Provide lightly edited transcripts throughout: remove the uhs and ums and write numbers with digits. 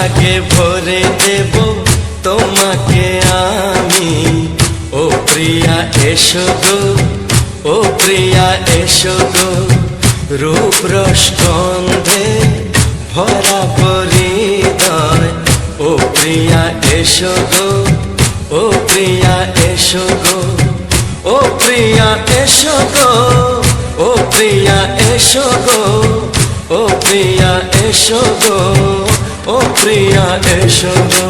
সোহাগে ভরে দেব তোমাকে আমি। ও প্রিয়া এসো গো, ও প্রিয়া এসো গো, রূপ রস গন্ধে ভরা হৃদয়। ও প্রিয়া এসো গো, ও প্রিয়া এসো গো, ও প্রিয়া এসো গো, ও প্রিয়া এসো গো, ও প্রিয়া এসো গো, ও প্রিয়া এসো গো।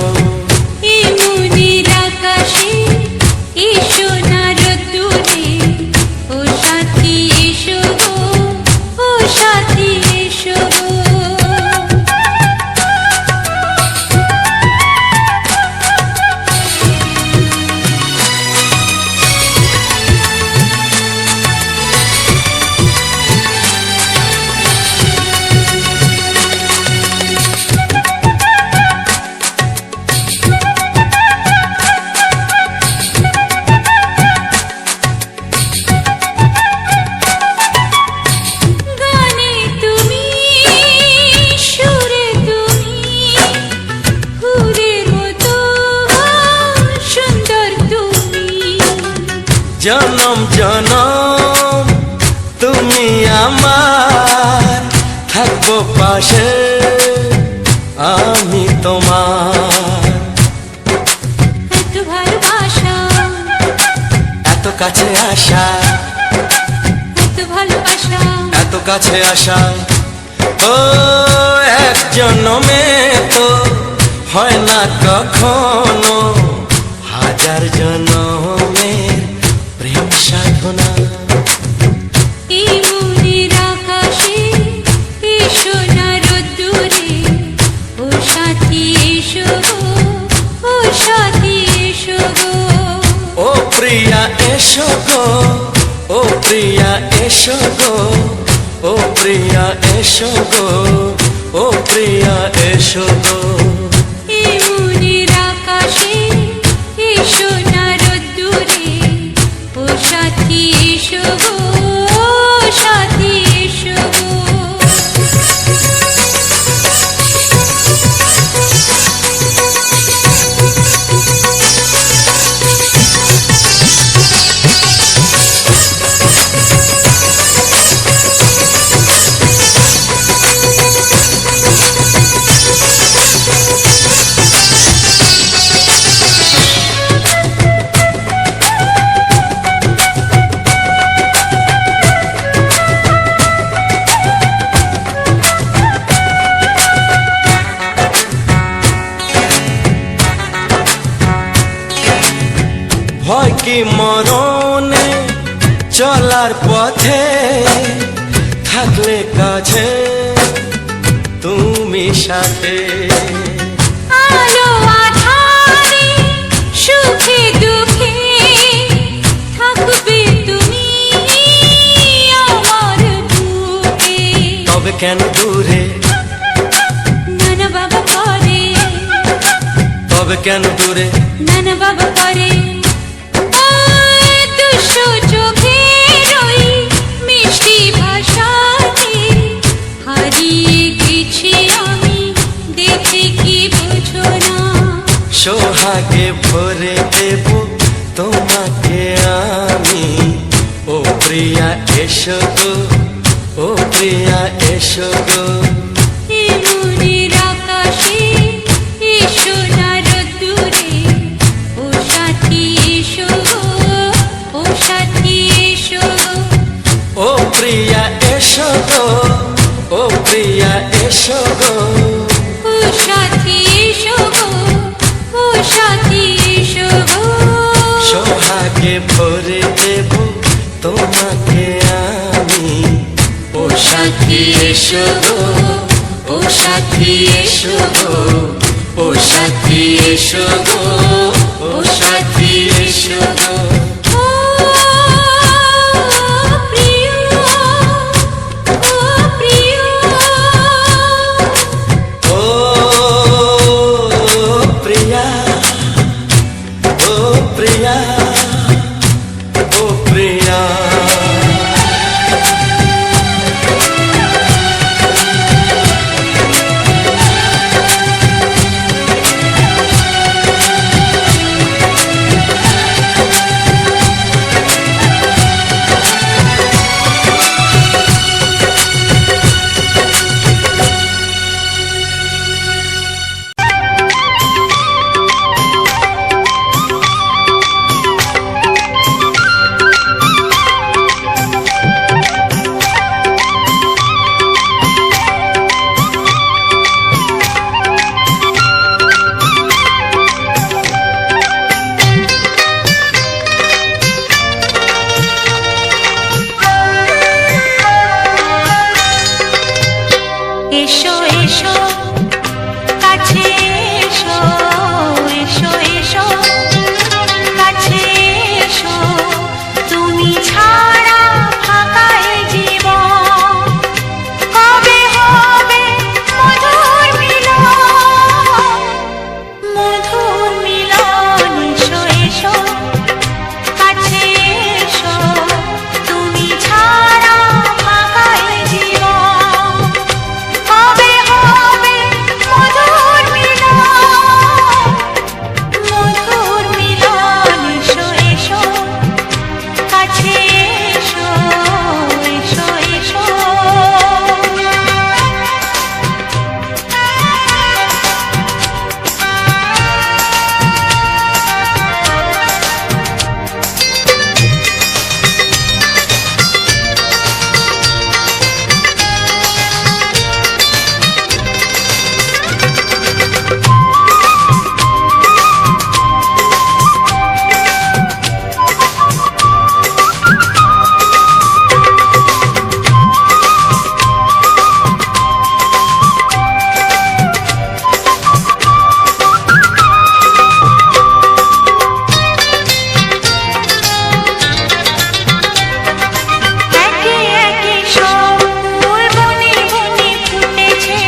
এই মনের আকাশে এসো না রোদ্দুরে, ও সাথী এসো গো, ও সাথী এসো গো। জনম জনম তুমি আমার, থাকবো পাশে আমি তোমার। এত ভালোবাসা, এত কাছে আসা, এত ভালোবাসা, এত কাছে আসা, ও এক জন্মে তো হয় না কখনো, হাজার জন্মের প্রেম সাধনা। এই মনের আকাশে এসো না রোদ্দুরে, ও সাথী এসো গো, ও সাথী এসো গো। ও প্রিয়া এসো গো, ও প্রিয়া এসো গো, ও প্রিয়া এসো গো, ও প্রিয়া এসো গো। এই মনের আকাশে এসো না রোদ্দুরে, ও সাথী এসো গো, ও সাথী এসো গো। ভয় কি মরণে চলার পথে, থাকলে কাছে তুমি সাথে। আলো আঁধারে সুখে দুঃখে থাকবে তুমি আমার বুকে। তবে কেন দূরে, নানা বাবা করে, তবে কেন দূরে, নানা বাবা করে। দুশো চোখের ওই মিষ্টি ভাষাতে হারিয়ে গেছি আমি, দেখে কি বোঝো না। সোহাগে ভরে দেব তোমাকে আমি। ও প্রিয়া এসো গো, ও প্রিয়া এসো গো। এই মনের আকাশে এসো না রোদ্দুরে, ও সাথী এসো গো, ও সাথী এসো গো। ও প্রিয়া এসো গো, ও প্রিয়া এসো গো, ও সাথী এসো গো, ও সাথী এসো গো। সোহাগে ভরে দেব তোমাকে আমি। ও সাথী এসো গো, ও সাথী এসো গো, ও সাথী এসো গো, ও সাথী এসো গো। ও প্রিয়, ও প্রিয়, ও প্রিয়া, ও প্রিয়া, ও প্রিয়া। এসো এসো কাছে এসো, এসো এসো কাছে এসো, তুমি ছাড়া ফাঁকা এ জীবন, কবে হবে মধুর মিলন, মধুর মিলন। এসো এসো কাছে এসো, তুমি ছাড়া ফাঁকা এ জীবন, কবে হবে মধুর মিলন, মধুর মিলন। এসো এসো কাছে এসো, এসো এসো। একে একে সব ফুল বনে বনে ফুটেছে,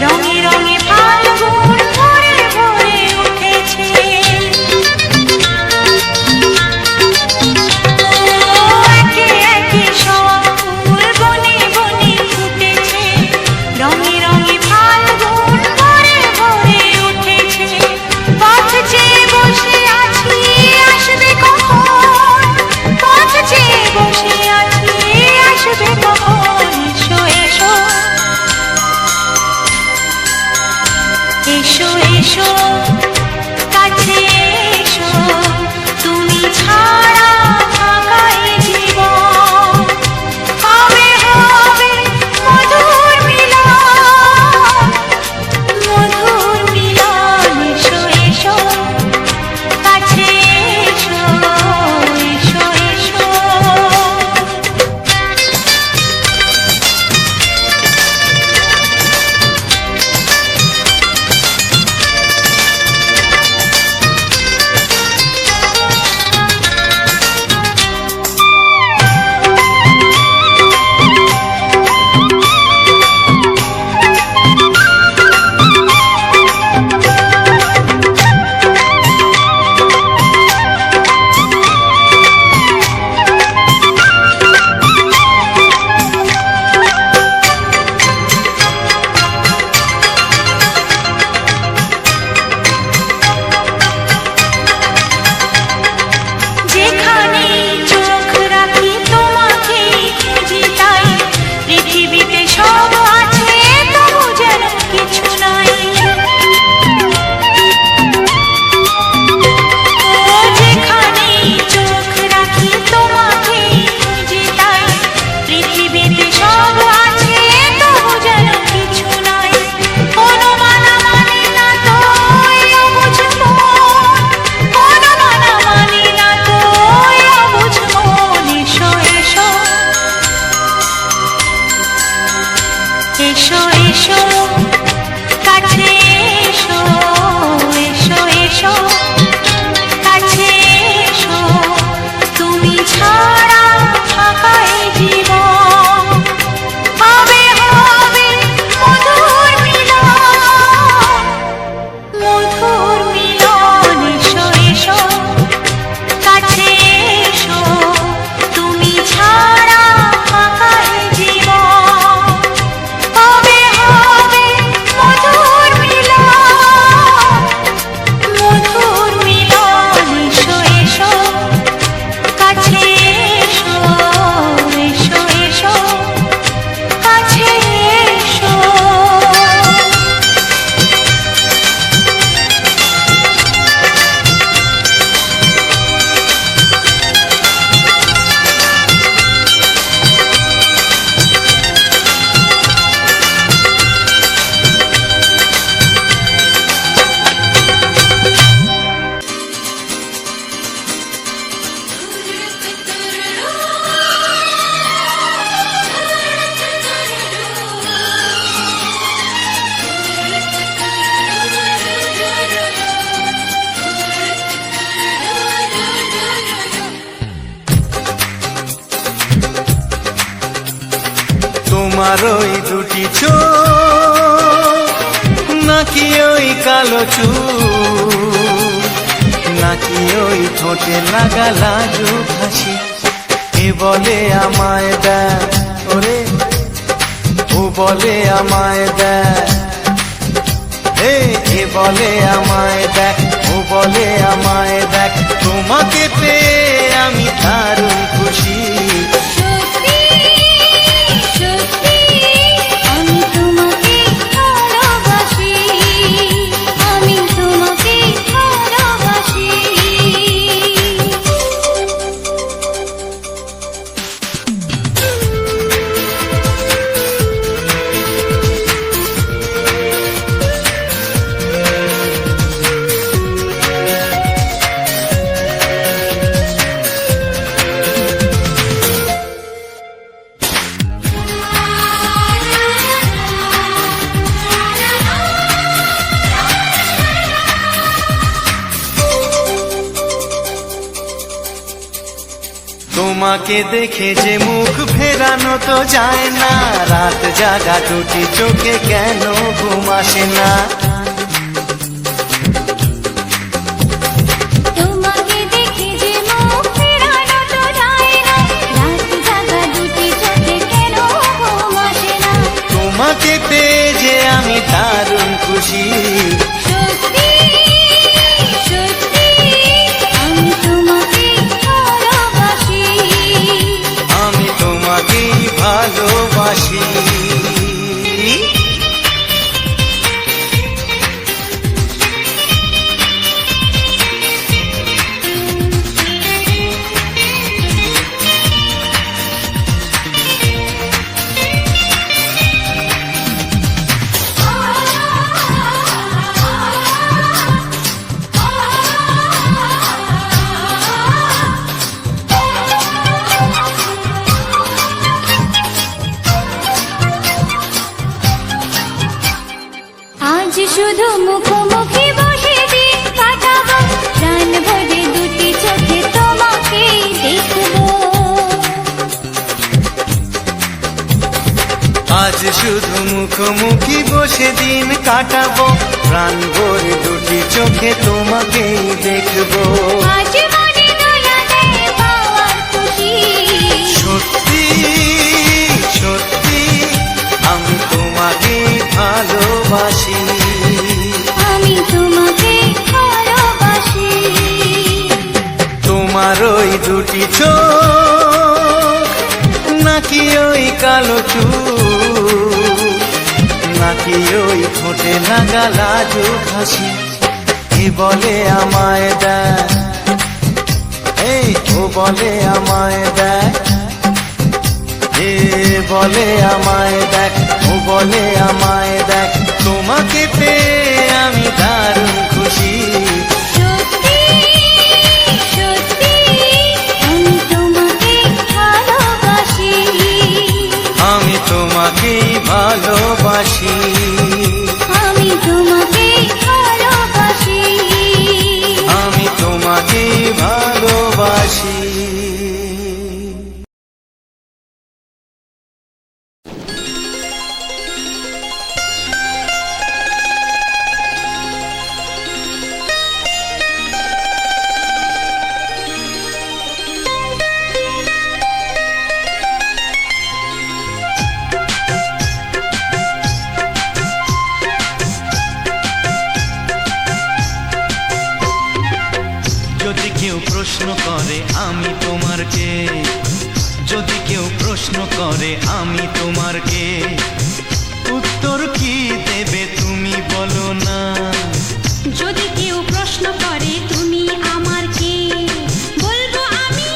রঙে রঙে ফাল্গুন ভরে ভরে উঠেছে। একে একে সব ফুল বনে বনে ফুটেছে, রঙে রঙে ফাল্গুন ভরে ভরে উঠেছে। পথ চেয়ে বসে আছি আসবে কখন, পথ চেয়ে বসে আছি আসবে কখন। এসো এসো, এসো এসো কাছে এসো, তুমি ছাড়া ফাঁকা এ জীবন, কবে হবে মধুর মিলন, মধুর মিলন। এসো এসো কাছে এসো, এসো এসো। যেখানে চোখ রাখি তোমাকে খুঁজি তাই, পৃথিবীতে সব আছে তবু যেন কিছু নাই। ও যেখানে চোখ রাখি তোমাকে খুঁজি তাই, পৃথিবীতে সব আছে তবু যেন কিছু নাই। কোনো মানা মানে না তো এই অবুঝ মন, কোনো মানা মানে না তো এই অবুঝ মন। এসো এসো, এসো এসো কাছে এসো, এসো এসো কাছে এসো, তুমি ছাড়া ফাঁকা এ জীবন, কবে হবে মধুর মিলন, মধুর মিলন। এসো এসো কাছে এসো, তুমি ছাড়া ফাঁকা এ জীবন, কবে হবে তোমার ওই দুটি চোখ নাকি ওই কালো চুল, নাকি ওই ঠোঁটে লাগা লাজুক হাসি, এ বলে আমায় দেয় ওরে, ও বলে আমায় দেয়, এ বলে আমায় দেখ, ও বলে আমায় দেখ, তোমাকে পেয়ে আমি দারুণ খুশি। সত্যি সত্যি আমি তোমাকে ভালোবাসি, আমি তোমাকে ভালোবাসি। তোমাকে দেখে যে মুখ ফেরানো তো যায় না, রাত জাগা দুটি চোখে কেন ঘুম আসে না। তোমাকে দেখে যে মুখ ফেরানো তো যায় না, রাত জাগা দুটি চোখে কেন ঘুম আসে না। তোমাকে পেয়ে যে আমি দারুণ খুশি। সত্যি সত্যি আমি তোমাকে ভালোবাসি, আমি তোমাকেই ভালোবাসি। আজ শুধু মুখোমুখি বসে দিন কাটাবো, প্রাণ ভরে দুটি চোখে তোমাকে দেখবো। আজ শুধু মুখোমুখি বসে দিন কাটাবো, প্রাণ ভরে দুটি চোখে তোমাকেই দেখবো। আজ মনে দোলা দেয় পাওয়ার খুশি। সত্যি সত্যি আমি তোমাকে ভালোবাসি, আমি তোমাকে ভালোবাসি। তোমার ওই দুটি চোখ নাকি ওই কালো চুল, নাকি ওই ঠোঁটে লাগা লাজুক হাসি, এ বলে আমায় দেয়, ও বলে আমায় দেয়, এ বলে আমায় দেখ, ও বলে আমায় দেখ, তোমাকে পেয়ে আমি দারুণ খুশি। সত্যি সত্যি আমি তোমাকে ভালোবাসি, আমি তোমাকেই ভালোবাসি, আমি তোমাকে ভালোবাসি। আমি তোমাকেই ভালোবাসি। যদি কেউ প্রশ্ন করে আমি তোমার কে, যদি কেউ প্রশ্ন করে আমি তোমার কে, উত্তর কি দেবে তুমি বলো না। যদি কেউ প্রশ্ন করে তুমি আমার কে, বলবো আমি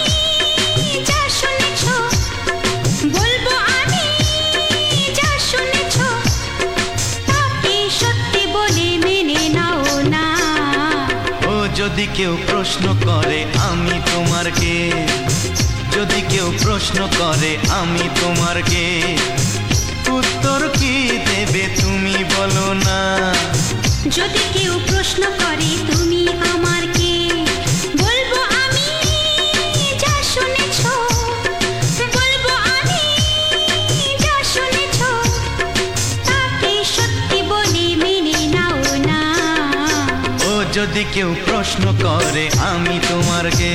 যা শুনেছ, বলবো আমি যা শুনেছ, তাকে সত্যি বলে মেনে নাও না। ও যদি কেউ প্রশ্ন করে আমি তোমার কে, যদি কেউ প্রশ্ন করে আমি তোমার কে, উত্তর কি দেবে তুমি বলো না। যদি কেউ প্রশ্ন করে তুমি আমার কে, বলবো আমি যা শুনেছ, বলবো আমি যা শুনেছ, যদি কেউ প্রশ্ন করে আমি তোমার কে,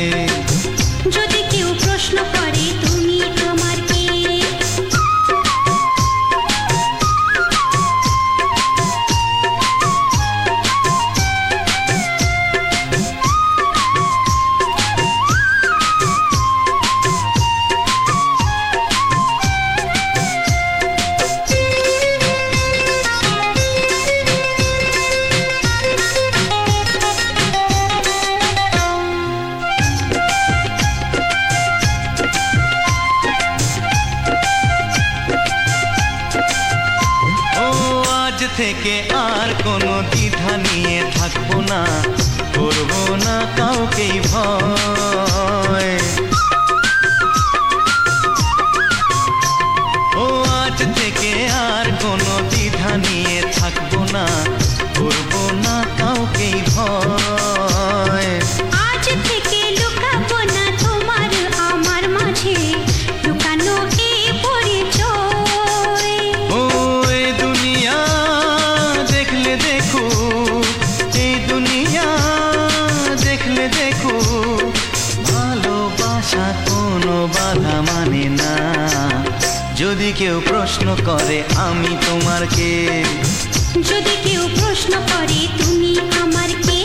যদি কেউ প্রশ্ন করে তুমি আমার কে। থেকে আর কোনো দ্বিধা নিয়ে থাকবো না, করবো না কাউকেই ভয়। ও আজ থেকে আর কোনো দ্বিধা নিয়ে থাকবো না, করবো না কাউকেই ভয়। আজ থেকে লুকাবো না তোমার আমার মাঝে লুকানো এই পরিচয়। ও এই দুনিয়া দেখলে দেখো, এই দুনিয়া দেখলে দেখো, ভালোবাসা কোনো বাধা মানে না। যদি কেউ প্রশ্ন করে আমি তোমার কে, যদি কেউ প্রশ্ন করে তুমি আমার কে।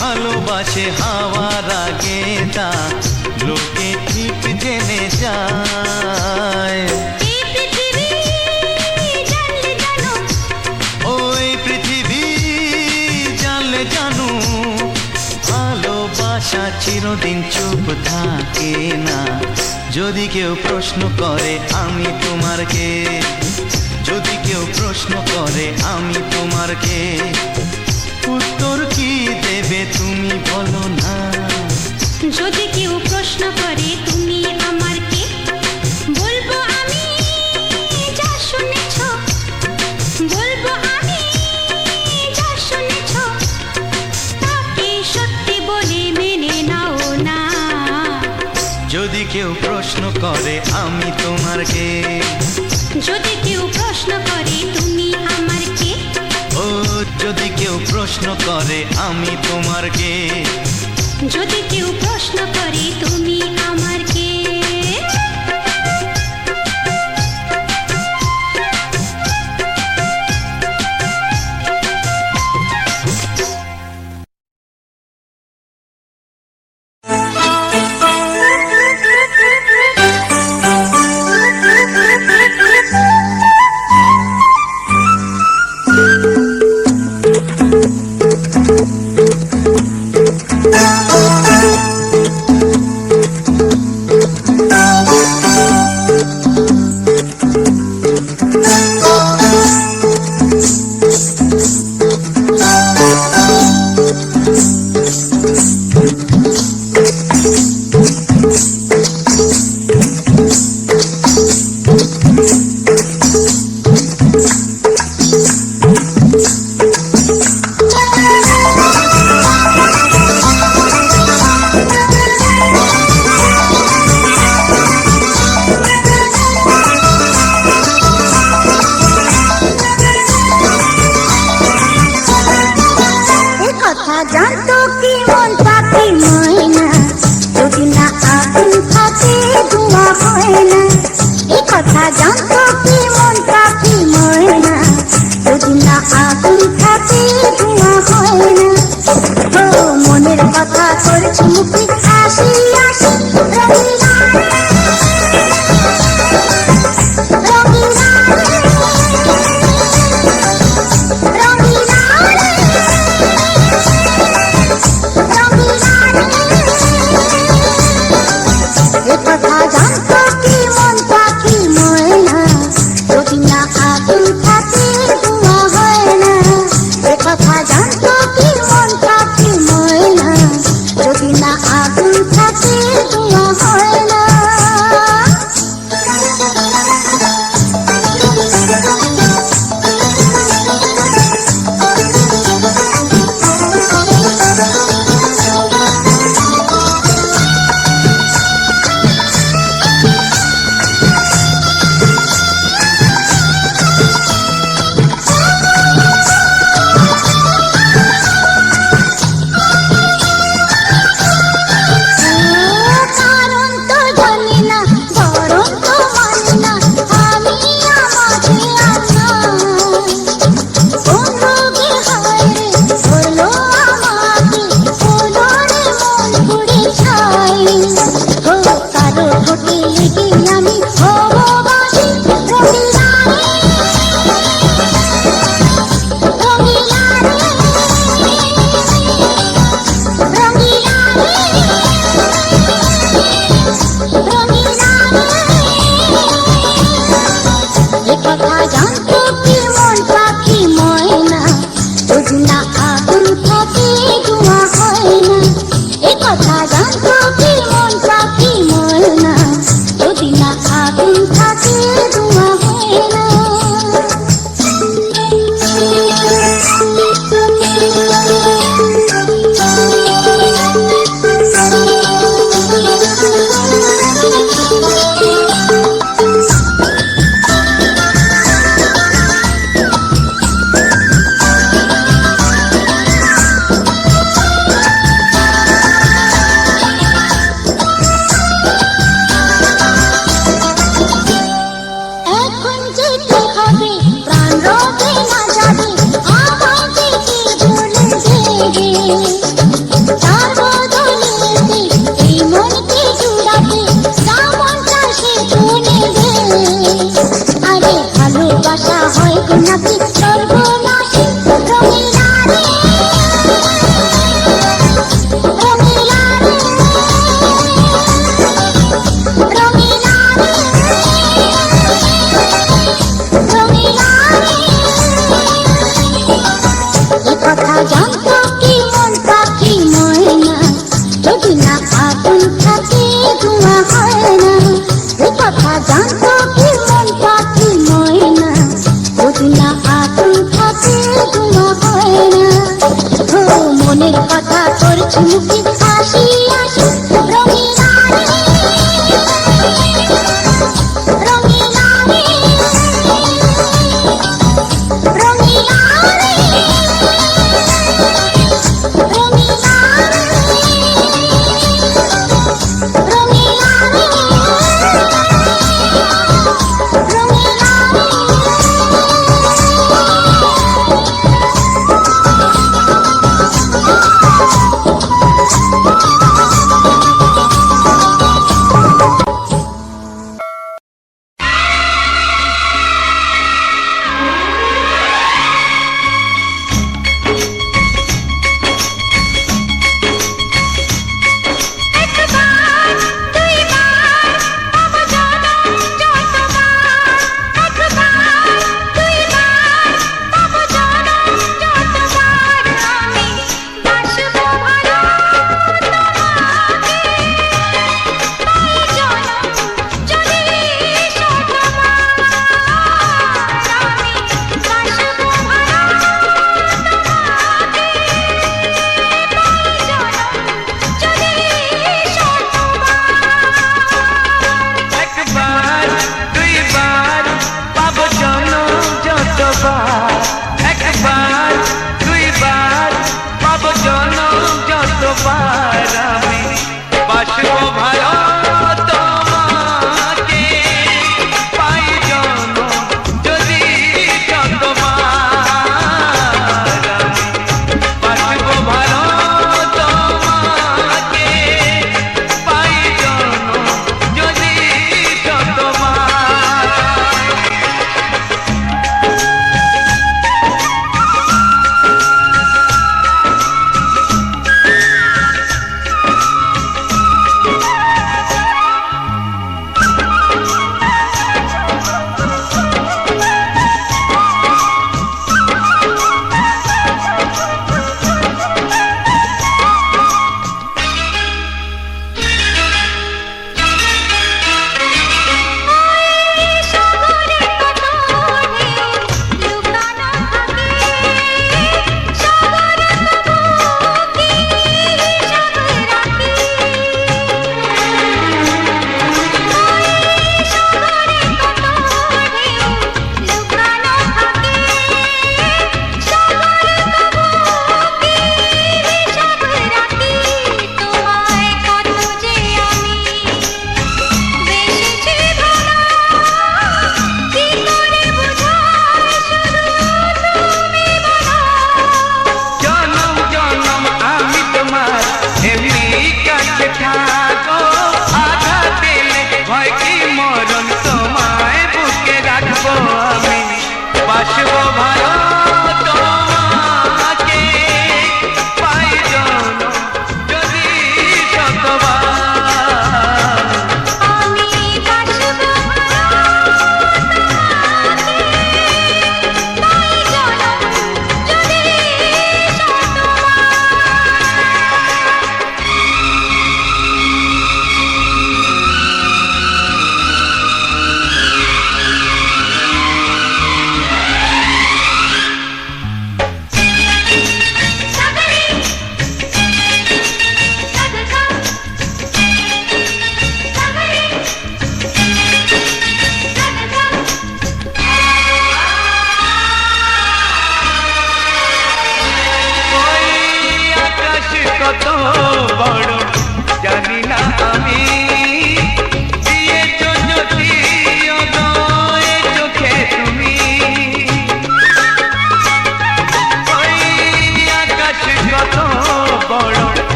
ভালোবাসে হাওয়ার আগে তা লোকে ঠিক জেনে যায়। ওই পৃথিবী জানলে জানো, ভালোবাসা চিরদিন চুপ থাকে না। যদি কেউ প্রশ্ন করে আমি তোমার কে, যদি কেউ প্রশ্ন করে আমি তোমার কে, উত্তর কি দেবে তুমি বলো না। যদি কেউ প্রশ্ন করে তুমি আমার কে, বলবো আমি যা শুনেছ, বলবো আমি যা শুনেছ, তাকে সত্যি বলে মেনে নাও না। যদি কেউ প্রশ্ন করে আমি তোমার কে, যদি কেউ প্রশ্ন করে তুমি আমার কে, ও যদি কেউ প্রশ্ন করে আমি তোমার কে, যদি কেউ প্রশ্ন করে তুমি আমার কে। ঠোঁটে লেগে আমি হব বাঁশি রঙিলা রে, রঙিলা রে, রঙিলা রে, রঙিলা রে। এ কথা জানতো কি মন পাখি ময়না, যদি না আগুন থাকে ধোঁয়া হয় না। এ কথা জানতো কি মন পাখি ময়না, যদি না আগুন থাকে ধোঁয়া হয় না। এক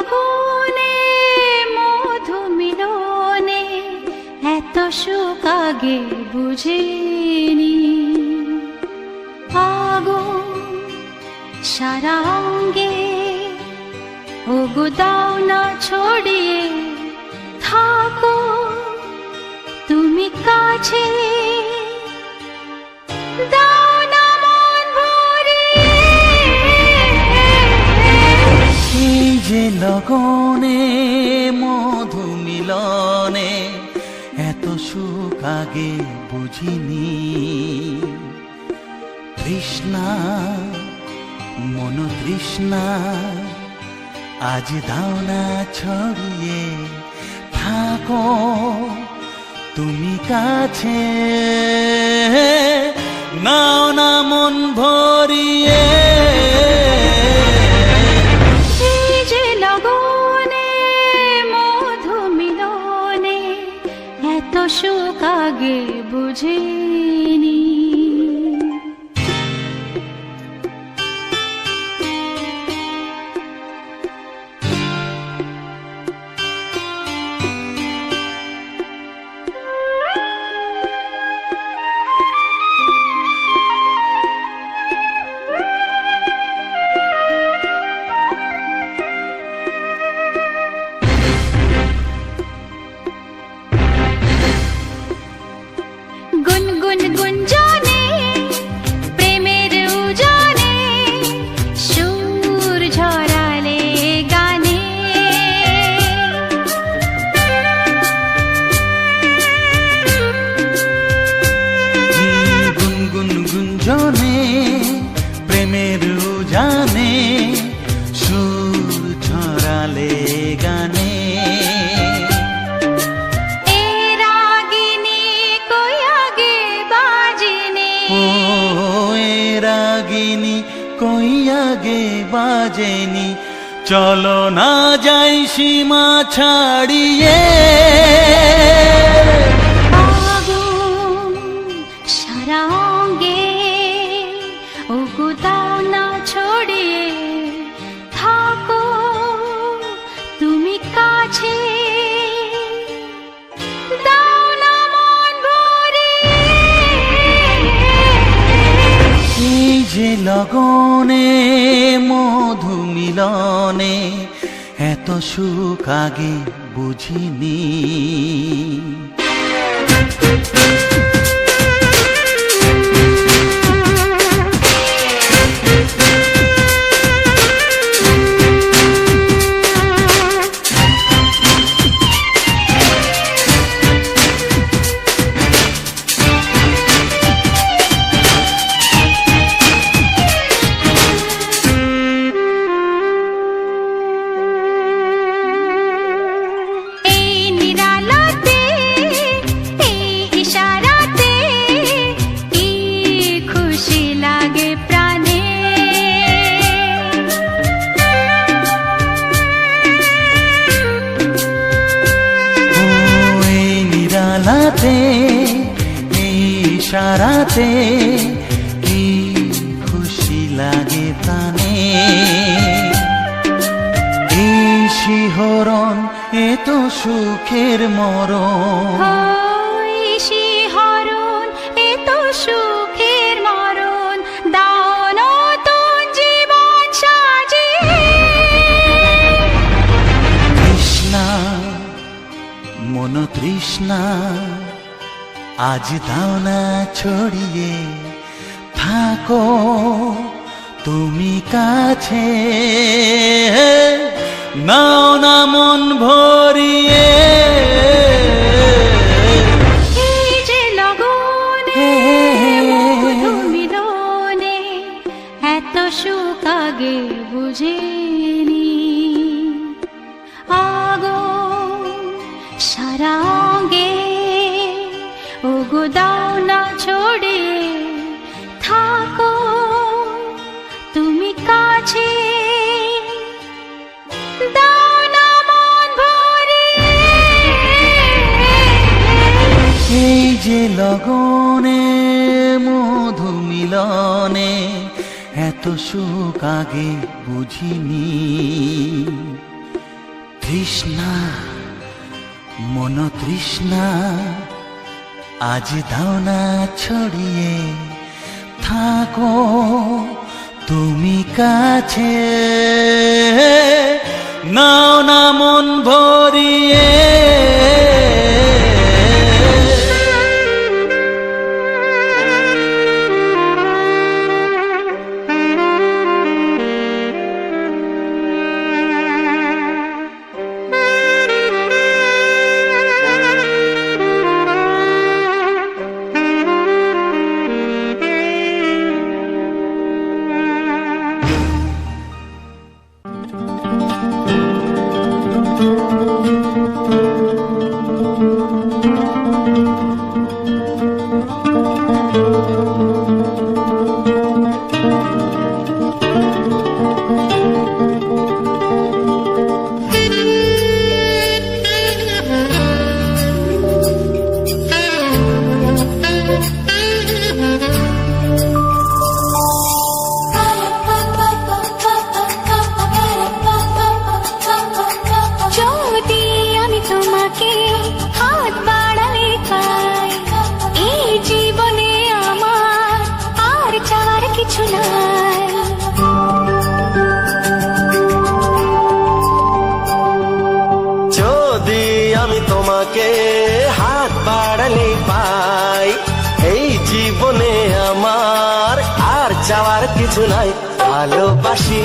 লগনে মধু মিলনে এত সুখ আগে বুঝিনি। আগুন সারা অঙ্গে ওগো দাও না ছড়িয়ে থাকো তুমি কাছে, দাও না মন ভরিয়ে। এই যে লগনে মধু মিলনে এত সুখ আগে বুঝিনি। তৃষ্ণা মন তৃষ্ণা আজ দাও না ছড়িয়ে থাকো তুমি কাছে, নাও না মন ভরিয়ে। এই যে লগনে মধু মিলনে এত সুখ আগে বুঝিনি। গুনগুন গুঞ্জনে প্রেমের উজানে সুর ঝরালে গানে, গুনগুন গুঞ্জনে প্রেমের উজানে সুর ছড়ালে গানে। এ রাগিনী কই আগে বাজেনি, ও এ রাগিনী কই আগে বাজেনি, চলো না যাই সীমা ছাড়িয়ে। আগুন সারা অঙ্গে ওগো দাও না ছড়িয়ে থাকো তুমি কাছে, দাও না মন ভরিয়ে। এই যে লগনে মধু মিলনে এত সুখ আগে বুঝিনি। এই নিরালাতে এই ইশারাতে কি খুশি লাগে প্রাণে, ও এই নিরালাতে এই ইশারাতে কি খুশি লাগে প্রাণে। এই শিহরণ এ তো সুখের মরণ, ওই শিহরণ এ তো সুখের মরণ, দাও নতুন জীবন সাজিয়ে। তৃষ্ণা মন তৃষ্ণা আজ দাও না ছড়িয়ে থাকো তুমি কাছে, নাও না মন ভরিয়ে। এই যে লগনে মধু মিলনে এত সুখ আগে বুঝিনি। আগুন সারা অঙ্গে ওগো দাও না ছড়িয়ে থাকো তুমি কাছে, দাও না মন ভরিয়ে। এই যে লগনে মধু মিলনে এত সুখ আগে বুঝিনি। তৃষ্ণা মন তৃষ্ণা আজ দাও না ছড়িয়ে থাকো তুমি কাছে নাও না মন ভরিয়ে যদি আমি তোমাকে হাত বাড়ালে পাই, এই জীবনে আমার আর চাওয়ার কিছু নাই। যদি আমি তোমাকে হাত বাড়ালে পাই, এই জীবনে আমার আর চাওয়ার কিছু নাই। ভালোবাসি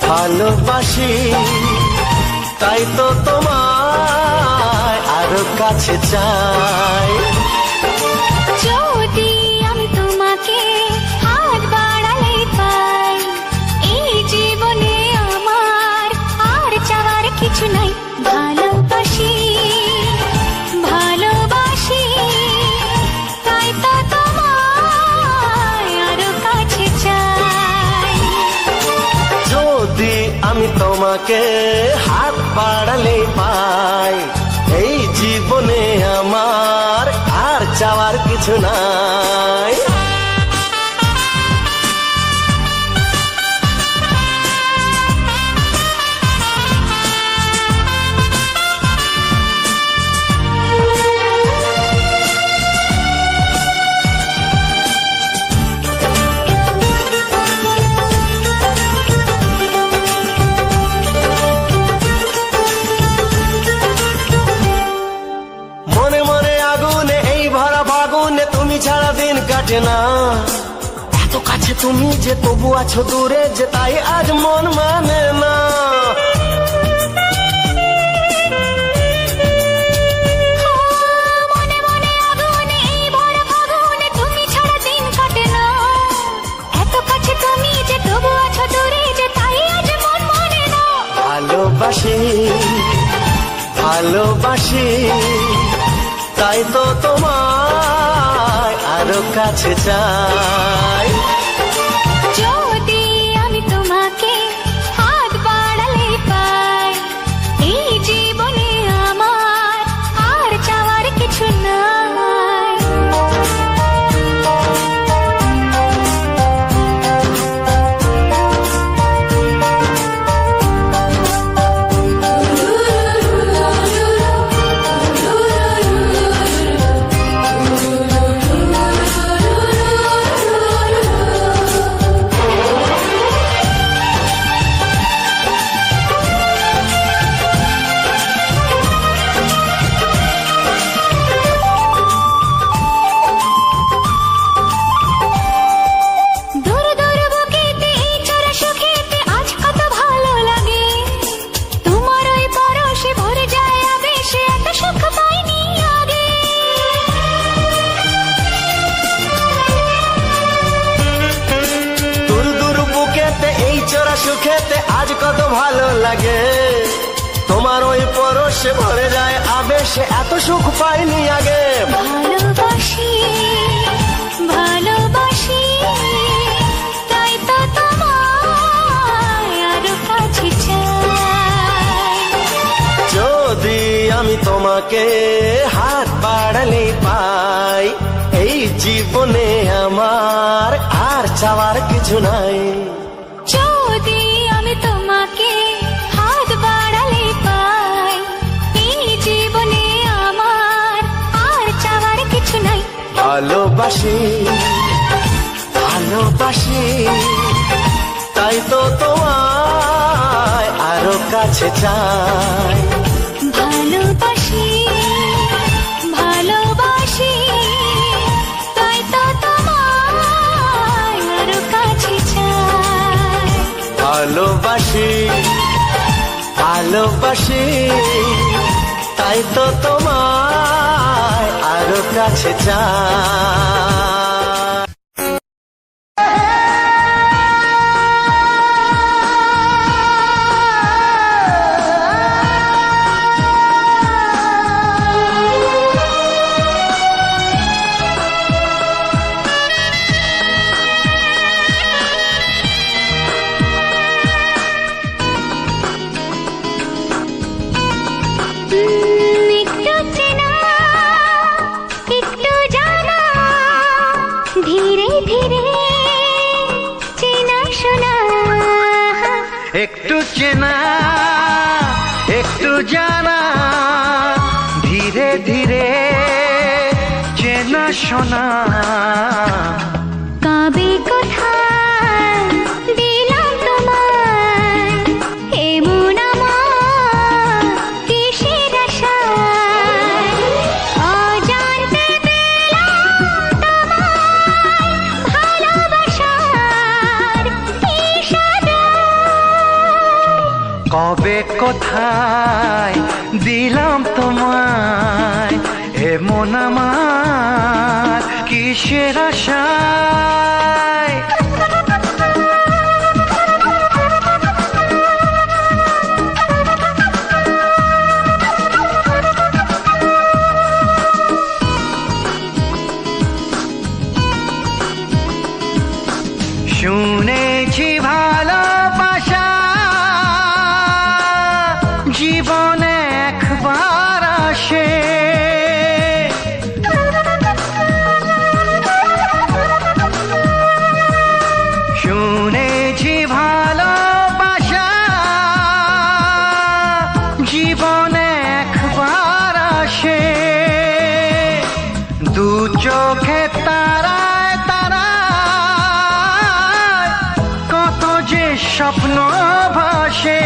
ভালোবাসি তাই তো তোমায় আরো কাছে চাই। যদি আমি তোমাকে হাত বাড়ালে পাই, এই জীবনে আমার আর চাওয়ার কিছু নাই। ভালোবাসি ভালোবাসি তাই তো তোমায় আরো কাছে চাই। যদি আমি তোমাকে হাত বাড়ালে পাই, এই জীবনে আমার আর চাওয়ার কিছু নাই। মনে মনে আগুনে এই ভরা ফাগুনে তুমি ছাড়া দিন কাটে না। এত কাছে তুমি যে তবু আছো দূরে, যে তাই আজ মন মানে না। মনে মনে আগুনে এই ভরা ফাগুনে তুমি ছাড়া দিন কাটে না। এত কাছে তুমি যে তবু আছো দূরে, যে তাই আজ মন মানে না। ভালোবাসি ভালোবাসি তাই তো তোমায় আরো কাছে চাই। যদি আমি তোমাকে হাত বাড়ালে পাই, এই জীবনে আমার আর চাওয়ার কিছু নাই। দূর দূর বুকেতে এই চোরা সুখেতে আজ কত ভালো লাগে। তোমার ওই পরশে ভরে যায় আবেশে, এত সুখ পাইনি আগে। দূর দূর বুকেতে এই চোরা সুখেতে আজ কত ভালো লাগে। তোমার ওই পরশে ভরে যায় আবেশে, এত সুখ পাইনি আগে। ভালোবাসি ভালোবাসি তাই তো তোমায় আরো কাছে চাই। যদি আমি তোমাকে হাত বাড়ালে পাই, এই জীবনে আমার আর চাওয়ার কিছু নাই। যদি আমি তোমাকে হাত বাড়ালে ভালোবাসি ভালোবাসি তাই তো তোমায় আরো কাছে চাই ভালোবাসি ভালোবাসি তাই তো তোমায় আরো কাছে চাই ভালোবাসি ভালোবাসি তাই তো তোমায় আরো কাছে চাই একটু চেনা একটু জানা ধীরে ধীরে চেনা শোনা একটু চেনা একটু জানা ধীরে ধীরে চেনা শোনা কবে কোথায় দিলাম তোমায় এমন আমার কিসের আশায় অজান্তে পেলাম তোমায় ভালোবাসার ইশারায় কবে কোথায় দিলাম তোমায় এমন আমার কিসের আশায় শুনেছি ভালোবাসা জীবনে একবার আসে শুনেছি ভালোবাসা জীবনে একবার আসে দু চোখে তারায় তারায় কত যে স্বপ্ন ভাসে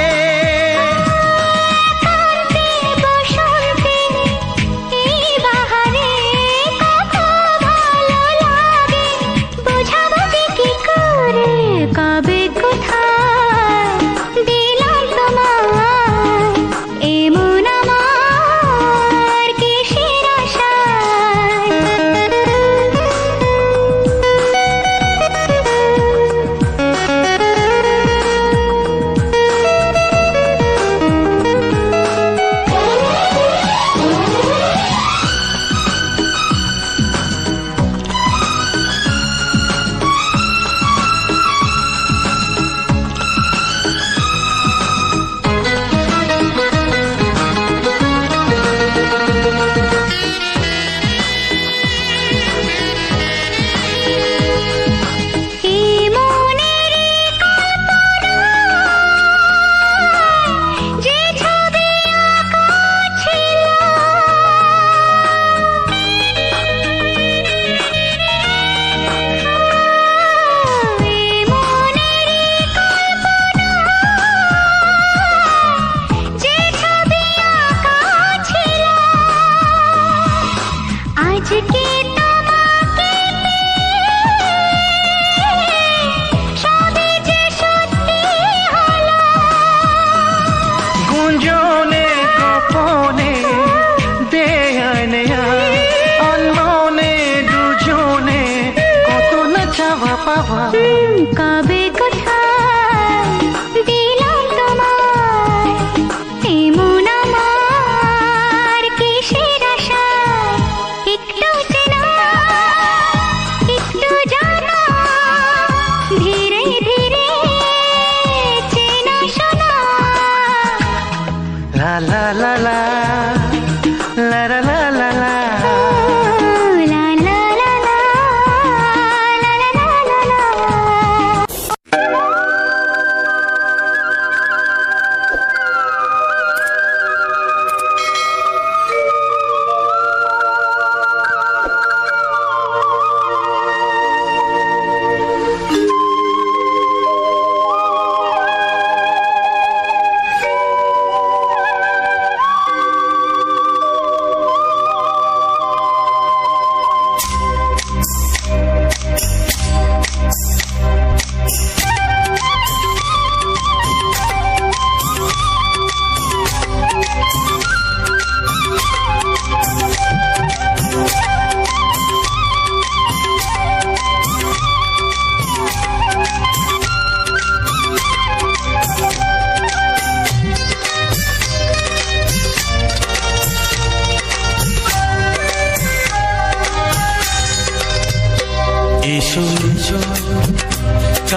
বসন্তে এই বাহারে কত ভালো লাগে বোঝাবো যে কি করে কবে কোথায় দিলাম তোমায় এমন আমার কিসের যে ছবি আঁকা ছিল মনেরই কল্পনা যে ছবি আঁকা ছিল আজকে তোমাকে সবই যে সত্যি হলো গুঞ্জনে গোপনে দেয়ানে অন্যনে দুজনে কত না চাওয়া পাওয়া কবে কোথায় দিলাম তোমায় এমন আমার কিসের আশায় একটু চেনা একটু জানা ধীরে ধীরে চেনা শোনা লা লা লা লা লা লা লা লা লা লা লা লা লা লা লা লা লা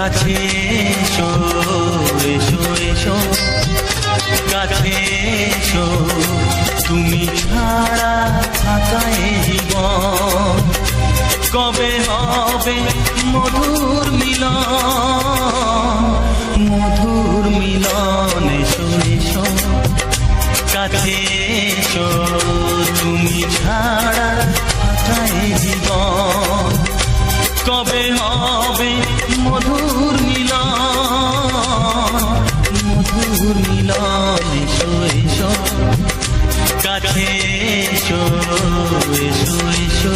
কাছে এসো এসো এসো কাছে এসো তুমি ছাড়া থাকা এ জীবন কবে হবে মধুর মিলন মধুর মিলন এসো এসো কাছে এসো তুমি ছাড়া থাকা এ জীবন কবে হবে মধুর মিলন মধুর মিলন এসো এসো কাছে এসো এসো এসো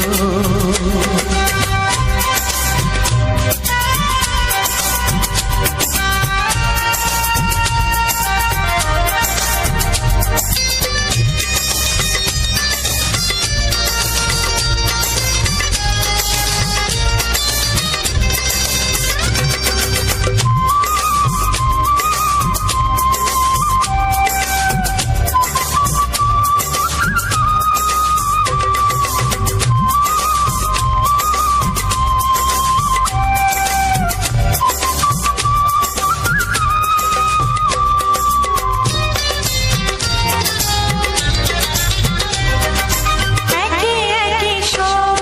একে একে সব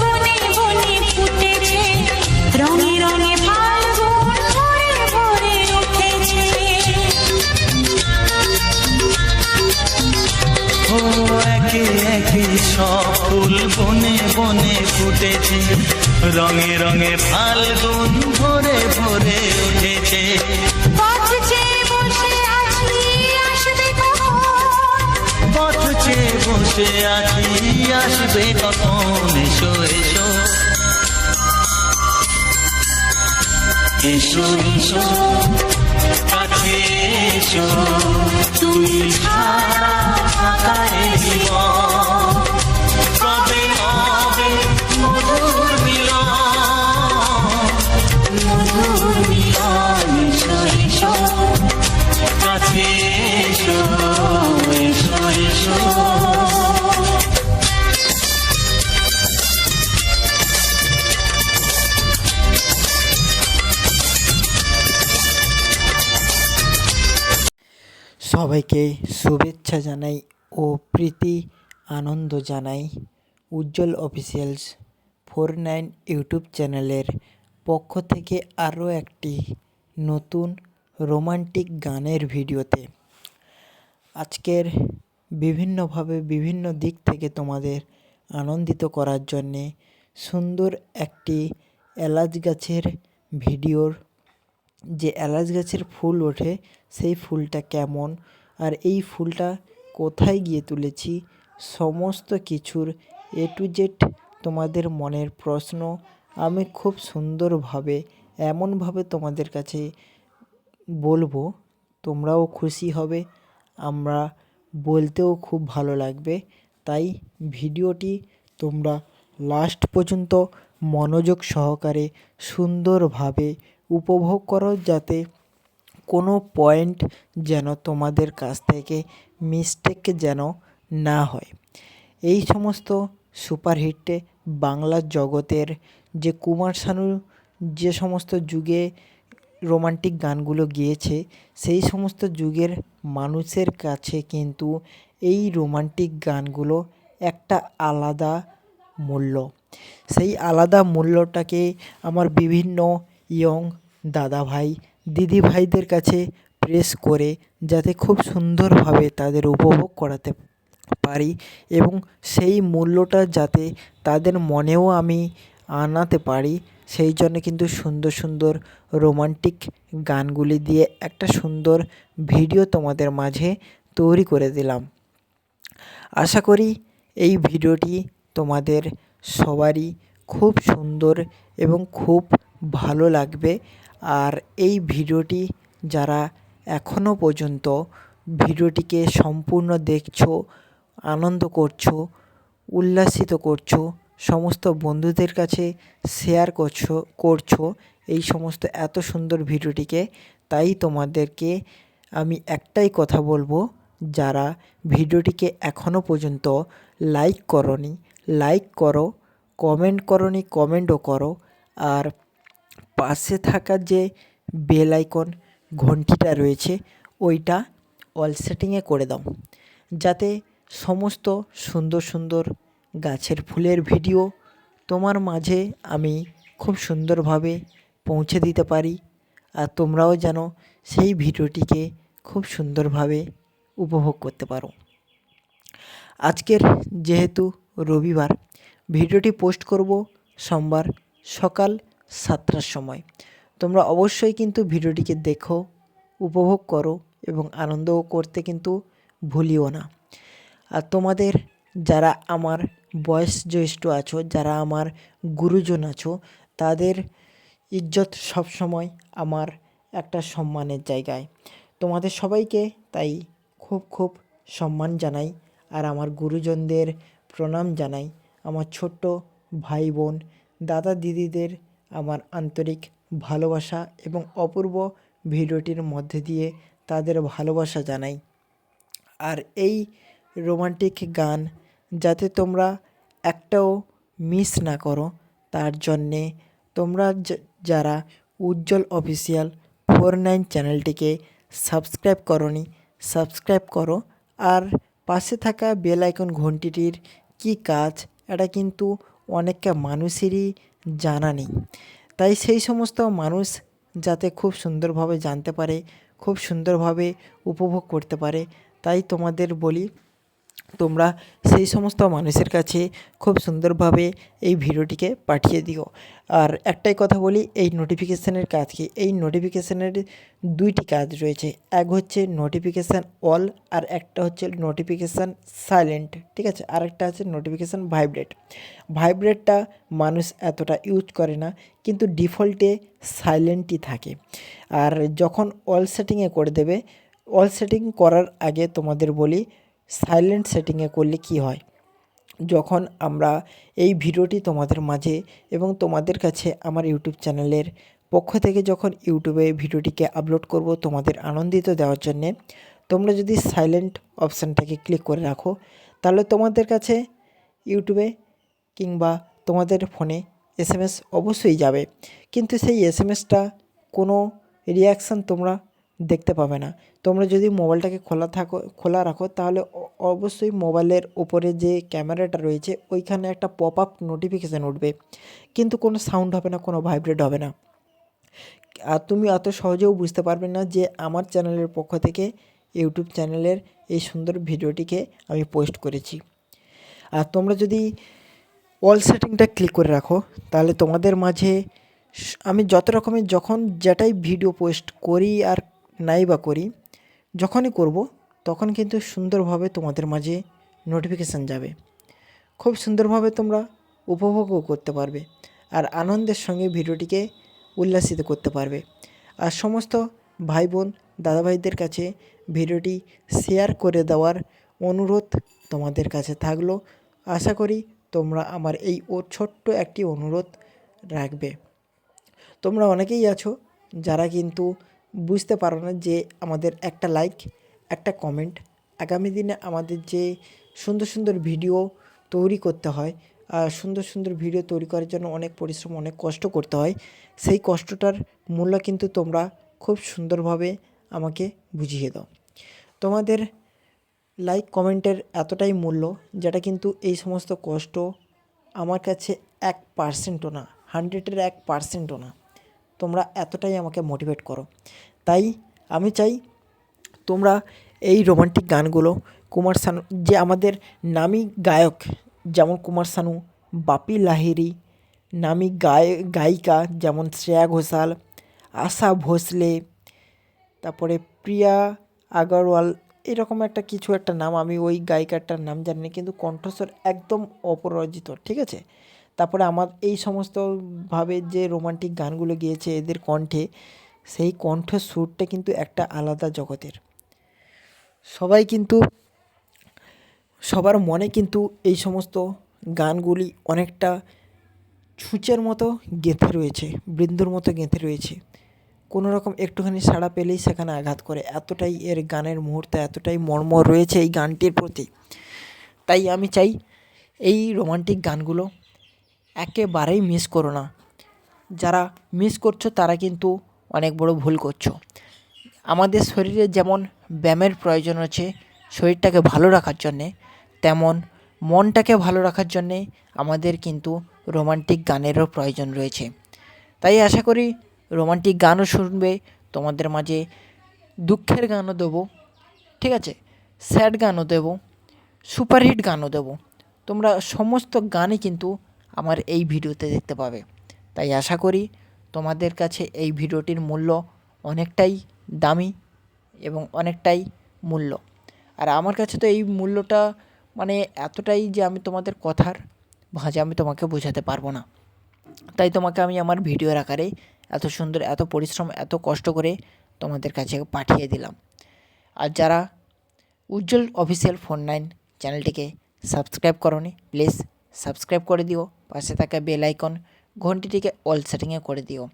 বনে বনে ফুটেছে, রঙে রঙে ফাল্গুন ভরে ভরে উঠেছে। ও একে একে সব ফুল বনে বনে ফুটেছে রঙে রঙে ফাল্গুন ভরে ভরে উঠেছে পথ চেয়ে বসে আছি, আসবে কখন? পথ চেয়ে বসে আছি আসবে কখন এসো এসো এসো এসো কাছে এসো তুমি ছাড়া থাকা এ জীবন কবে হবে মধুর মিলন মধুর মিলন এসো এসো কাছে এসো এসো এসো সবাইকে শুভেচ্ছা জানাই ও প্রীতি আনন্দ জানাই উজ্জ্বল অফিসিয়ালস 49 ইউটিউব চ্যানেলের পক্ষ থেকে আরও একটি নতুন রোমান্টিক গানের ভিডিওতে। আজকের বিভিন্নভাবে বিভিন্ন দিক থেকে তোমাদের আনন্দিত করার জন্যে সুন্দর একটি এলাচ গাছের ভিডিওর যে এলাচ গাছের ফুল ওঠে সেই ফুলটা কেমন আর এই ফুলটা কোথায় গিয়ে তুলেছি সমস্ত কিছুর A to Z তোমাদের মনের প্রশ্ন আমি খুব সুন্দরভাবে এমনভাবে তোমাদের কাছে বলবো তোমরাও খুশি হবে, আমরা বলতেও খুব ভালো লাগবে। তাই ভিডিওটি তোমরা লাস্ট পর্যন্ত মনোযোগ সহকারে সুন্দরভাবে উপভোগ করো, যাতে কোনো পয়েন্ট যেন তোমাদের কাছ থেকে মিস্টেক যেন না হয়। এই সমস্ত সুপারহিট বাংলা জগতের যে কুমার শানু যে সমস্ত যুগে রোমান্টিক গানগুলো গেয়েছে সেই সমস্ত যুগের মানুষের কাছে কিন্তু এই রোমান্টিক গানগুলো একটা আলাদা মূল্য। সেই আলাদা মূল্যটাকে আমার বিভিন্ন ইয়ং দাদা ভাই দিদি ভাইদের কাছে প্রেস করে যাতে খুব সুন্দরভাবে তাদের উপভোগ করাতে পারি এবং সেই মূল্যটা যাতে তাদের মনেও আমি আনাতে পারি, সেই জন্য কিন্তু সুন্দর সুন্দর রোমান্টিক গানগুলি দিয়ে একটা সুন্দর ভিডিও তোমাদের মাঝে তৈরি করে দিলাম। আশা করি এই ভিডিওটি তোমাদের সবারই খুব সুন্দর এবং খুব ভালো লাগবে। আর এই ভিডিওটি যারা এখনও পর্যন্ত ভিডিওটিকে সম্পূর্ণ দেখছো, আনন্দ করছো, উল্লাসিত করছো, সমস্ত বন্ধুদের কাছে শেয়ার করছো এই সমস্ত এত সুন্দর ভিডিওটিকে, তাই তোমাদেরকে আমি একটাই কথা বলবো, যারা ভিডিওটিকে এখনও পর্যন্ত লাইক করোনি লাইক করো, কমেন্ট করোনি কমেন্টও করো, আর পাশে থাকা যে বেল আইকন ঘন্টিটা রয়েছে ওইটা অল সেটিংয়ে করে দাও, যাতে সমস্ত সুন্দর সুন্দর গাছের ফুলের ভিডিও তোমার মাঝে আমি খুব সুন্দরভাবে পৌঁছে দিতে পারি, আর তোমরাও যেন সেই ভিডিওটিকে খুব সুন্দরভাবে উপভোগ করতে পারো। আজকের যেহেতু রবিবার, ভিডিওটি পোস্ট করব সোমবার সকাল 7টার সময়। তোমরা অবশ্যই কিন্তু ভিডিওটিকে দেখো, উপভোগ করো এবং আনন্দ করতে কিন্তু ভুলিও না। আর তোমাদের যারা আমার বয়স জ্যেষ্ঠ আছো, যারা আমার গুরুজন আছো, তাদের ইজ্জত সবসময় আমার একটা সম্মানের জায়গায়। তোমাদের সবাইকে তাই খুব খুব সম্মান জানাই, আর আমার গুরুজনদের প্রণাম জানাই। আমার ছোট্ট ভাই বোন, দাদা দিদিদের আমার আন্তরিক ভালোবাসা এবং অপূর্ব ভিডিওটির মধ্যে দিয়ে তাদের ভালোবাসা জানাই। আর এই রোমান্টিক গান যাতে তোমরা একটাও মিস না করো, তার জন্যে তোমরা যারা উজ্জ্বল অফিসিয়াল 49 চ্যানেলটিকে সাবস্ক্রাইব করোনি, সাবস্ক্রাইব করো। আর পাশে থাকা বেল আইকন ঘন্টিটির কী কাজ, এটা কিন্তু অনেকটা মানুষেরই জানা নেই। তাই সেই সমস্ত মানুষ যাতে খুব সুন্দরভাবে জানতে পারে, খুব সুন্দরভাবে উপভোগ করতে পারে, তাই তোমাদের বলি তোমরা সেই সমস্ত মানুষের কাছে খুব সুন্দরভাবে এই ভিডিওটিকে পাঠিয়ে দিও। আর একটাই কথা বলি, এই নোটিফিকেশানের কাজ কি? এই নোটিফিকেশানের দুইটি কাজ রয়েছে। এক হচ্ছে নোটিফিকেশান অল, আর একটা হচ্ছে নোটিফিকেশান সাইলেন্ট, ঠিক আছে? আর একটা আছে নোটিফিকেশান ভাইব্রেট। ভাইব্রেটটা মানুষ এতটা ইউজ করে না, কিন্তু ডিফল্টে সাইলেন্টই থাকে। আর যখন অল সেটিংয়ে করে দেবে, অল সেটিং করার আগে তোমাদের বলি সাইলেন্ট সেটিংয়ে করলে কি হয়। যখন আমরা এই ভিডিওটি তোমাদের মাঝে এবং তোমাদের কাছে আমার ইউটিউব চ্যানেলের পক্ষ থেকে যখন ইউটিউবে ভিডিওটিকে আপলোড করব তোমাদের আনন্দিত দেওয়ার জন্যে, তোমরা যদি সাইলেন্ট অপশানটাকে ক্লিক করে রাখো, তাহলে তোমাদের কাছে ইউটিউবে কিংবা তোমাদের ফোনে SMS অবশ্যই যাবে, কিন্তু সেই SMSটা কোনো রিয়াকশান তোমরা দেখতে পাবে না। তোমরা যদি মোবাইলটাকে খোলা রাখো, তাহলে অবশ্যই মোবাইলের উপরে যে ক্যামেরাটা রয়েছে ওইখানে একটা পপ আপ নোটিফিকেশান উঠবে, কিন্তু কোনো সাউন্ড হবে না, কোনো ভাইব্রেট হবে না। আর তুমি অত সহজেও বুঝতে পারবে না যে আমার চ্যানেলের পক্ষ থেকে ইউটিউব চ্যানেলের এই সুন্দর ভিডিওটিকে আমি পোস্ট করেছি। আর তোমরা যদি অল সেটিংটা ক্লিক করে রাখো, তাহলে তোমাদের মাঝে আমি যত রকমের যখন যেটাই ভিডিও পোস্ট করি আর নাই বা করি, যখনই করব তখন কিন্তু সুন্দরভাবে তোমাদের মাঝে নোটিফিকেশান যাবে। খুব সুন্দরভাবে তোমরা উপভোগও করতে পারবে, আর আনন্দের সঙ্গে ভিডিওটিকে উল্লাসিত করতে পারবে। আর সমস্ত ভাই বোন দাদাভাইদের কাছে ভিডিওটি শেয়ার করে দেওয়ার অনুরোধ তোমাদের কাছে থাকলো। আশা করি তোমরা আমার এই ছোট্ট একটি অনুরোধ রাখবে। তোমরা অনেকেই আছো যারা কিন্তু বুঝতে পারো না যে আমাদের একটা লাইক, একটা কমেন্ট আগামী দিনে আমাদের যে সুন্দর সুন্দর ভিডিও তৈরি করতে হয়, আর সুন্দর সুন্দর ভিডিও তৈরি করার জন্য অনেক পরিশ্রম, অনেক কষ্ট করতে হয়, সেই কষ্টটার মূল্য কিন্তু তোমরা খুব সুন্দরভাবে আমাকে বুঝিয়ে দাও। তোমাদের লাইক কমেন্টের এতটাই মূল্য, যেটা কিন্তু এই সমস্ত কষ্ট আমার কাছে 1%ও না, 100-এর 1%ও না। তোমরা এতটাই আমাকে মোটিভেট করো। তাই আমি চাই তোমরা এই রোমান্টিক গানগুলো কুমার শানু, যে আমাদের নামী গায়ক যেমন কুমার শানু, বাপি লাহিড়ী, নামী গায়িকা যেমন শ্রেয়া ঘোষাল, আশা ভোসলে, তারপরে প্রিয়া আগরওয়াল, এরকম একটা কিছু একটা নাম, আমি ওই গায়িকাটার নাম জানি না, কিন্তু কণ্ঠস্বর একদম অপরাজিত, ঠিক আছে? তারপরে আমার এই সমস্তভাবে যে রোমান্টিক গানগুলো গিয়েছে এদের কণ্ঠে, সেই কণ্ঠস্বরটা কিন্তু একটা আলাদা জগতের। সবাই কিন্তু সবার মনে কিন্তু এই সমস্ত গানগুলি অনেকটা ছুঁচের মতো গেঁথে রয়েছে, বৃন্দুর মতো গেঁথে রয়েছে। কোনো রকম একটুখানি সাড়া পেলেই সেখানে আঘাত করে, এতটাই এর গানের মুহূর্তে এতটাই মর্ম রয়েছে এই গানটির প্রতি। তাই আমি চাই এই রোমান্টিক গানগুলো একেবারেই মিস করো না। যারা মিস করছো তারা কিন্তু অনেক বড় ভুল করছো। আমাদের শরীরে যেমন ব্যায়ামের প্রয়োজন আছে শরীরটাকে ভালো রাখার জন্যে, তেমন মনটাকে ভালো রাখার জন্যে আমাদের কিন্তু রোমান্টিক গানেরও প্রয়োজন রয়েছে। তাই আশা করি রোমান্টিক গানও শুনবে, তোমাদের মাঝে দুঃখের গানও দেবো, ঠিক আছে, স্যাড গানও দেবো, সুপারহিট গানও দেবো। তোমরা সমস্ত গানই কিন্তু আমার এই ভিডিওতে দেখতে পাবে। তাই আশা করি তোমাদের কাছে এই ভিডিওটির মূল্য অনেকটাই দামি এবং অনেকটাই মূল্য। আর আমার কাছে তো এই মূল্যটা মানে এতটাই যে আমি তোমাদের কথার ভাষায় আমি তোমাকে বোঝাতে পারবো না। তাই তোমাকে আমি আমার ভিডিওর আকারে এত সুন্দর, এত পরিশ্রম, এত কষ্ট করে তোমাদের কাছে পাঠিয়ে দিলাম। আর যারা উজ্জ্বল অফিসিয়াল 49 চ্যানেলটিকে সাবস্ক্রাইব করোনি, প্লিজ সাবস্ক্রাইব করে দিও। পাশে থাকা বেল আইকন ঘন্টিটিকে অল সেটিংয়ে করে দিও।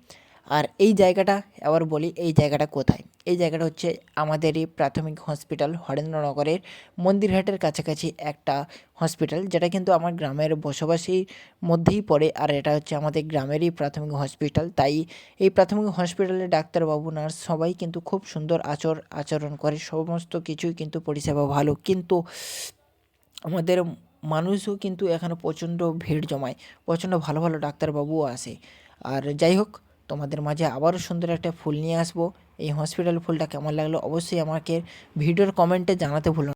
আর এই জায়গাটা আবার বলি, এই জায়গাটা কোথায়? এই জায়গাটা হচ্ছে আমাদেরই প্রাথমিক হসপিটাল, হরেন্দ্রনগরের মন্দিরহাটের কাছাকাছি একটা হসপিটাল, যেটা কিন্তু আমার গ্রামের বসবাসীর মধ্যেই পড়ে। আর এটা হচ্ছে আমাদের গ্রামেরই প্রাথমিক হসপিটাল। তাই এই প্রাথমিক হসপিটালে ডাক্তারবাবু, নার্স সবাই কিন্তু খুব সুন্দর আচরণ করে, সমস্ত কিছুই কিন্তু পরিষেবা ভালো। কিন্তু আমাদের মানুষও কিন্তু এখানে প্রচণ্ড ভিড় জমায়, প্রচণ্ড ভালো ভালো ডাক্তারবাবুও আসে। আর যাই হোক, তোমাদের মাঝে আবারও সুন্দর একটা ফুল নিয়ে আসবো। এই হসপিটাল ফুলটা কেমন লাগলো অবশ্যই আমাকে ভিডিওর কমেন্টে জানাতে ভুলো না।